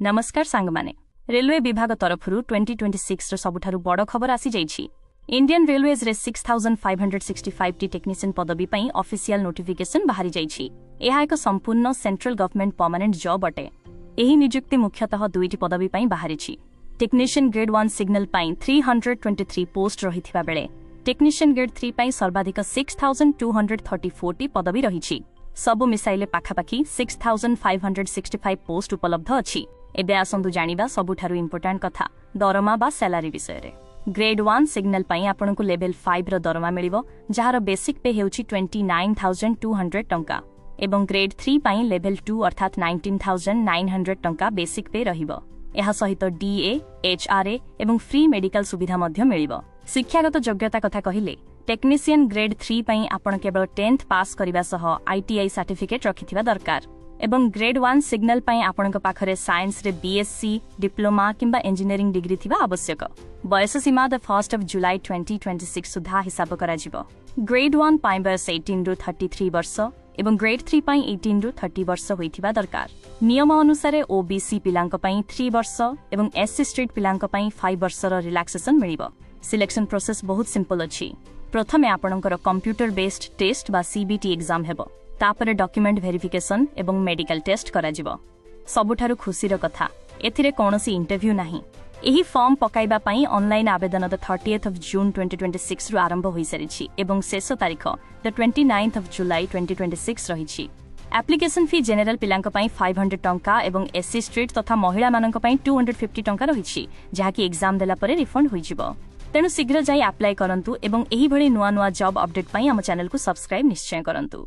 नमस्कार सांगमाने रेलवे विभाग तरफरु 2026 रो सबुठारु बड़ खबर आसी जाइछि। इंडियन रेलवेज रे 6565 टी टेक्नीशियन पदवी पई ऑफिशियल नोटिफिकेशन बाहरी जाइछि। एहा एक संपूर्ण सेंट्रल गवर्नमेंट परमानेंट जॉब अटे। एही नियुक्ति मुख्यतः दुईटी पदवी पई बाहरिछि। टेक्नीशियन ग्रेड 1 सिग्नल पई 323 पोस्ट रहिथिबा बेले टेक्नीशियन ग्रेड 3 पई सर्वाधिक 6234 टी पदवी रहिछि। सबु मिसाइले पाखापाखी 6565 पोस्ट उपलब्ध अछि। एबे आसंतु जानिबा सबुठारु इंपोर्टेंट कथा दरमा बा सैलरी विषय रे। ग्रेड 1 सिग्नल पई आपनकु लेवल 5 रो दरमा मिलिबो जहार बेसिक पे हेउची 29200 टंका एवं ग्रेड 3 पई लेवल 2 अर्थात 19900 टंका बेसिक पे रहिबो। एहा सहित डीए, एचआरए एवं फ्री मेडिकल सुविधा मध्य मिलिबो। शिक्षागत योग्यता कथा कहिले टेक्नीशियन ग्रेड 3 पई आपण केवल 10th पास करिबा सह आईटीआई सर्टिफिकेट रखिथिबा दरकार एवं ग्रेड 1 सिग्नल पई आपणक पाखरे साइंस रे बीएससी डिप्लोमा किंबा इंजीनियरिंग डिग्री थिबा आवश्यक। बयस सीमा द 1 जुलाई 2026 सुधा हिसाब करा जिवो। ग्रेड 1 पई बयस 18 रु 33 वर्ष एवं ग्रेड 3 पई 18 रु 30 वर्ष होइथिबा दरकार। नियम अनुसार ओबीसी पिलांक पई 3 वर्ष एवं एससी स्ट्रीट पिलांक पई 5 वर्ष रो रिलैक्सेशन मिलिबो। सिलेक्शन प्रोसेस बहुत सिंपल अछि। प्रथमे आपणकर कंप्यूटर बेस्ड टेस्ट बा सीबीटी एग्जाम हेबो। तापरे डॉक्यूमेंट वेरिफिकेशन एवं मेडिकल टेस्ट करा जिवो। सबुठारु खुशीर कथा एथिरे कोनोसी इंटरव्यू नाही। एही फॉर्म पकाइबा पई ऑनलाइन आवेदन द 30th of June 2026 रु आरंभ होई सारिछि एवं शेष तारीख द 29th of July 2026 रहिछि। एप्लिकेशन फी जनरल पिलांक पई 500 टंका एवं एससी स्ट्रीट तथा महिला मानक पई 250 टंका रहिछि जहा कि एग्जाम देला परे रिफंड होई जिवो। तेनु शीघ्र जाई अप्लाई करंतु एवं एही भली नुआ नुआ जॉब अपडेट पई हम चैनल को सब्सक्राइब निश्चय करंतु।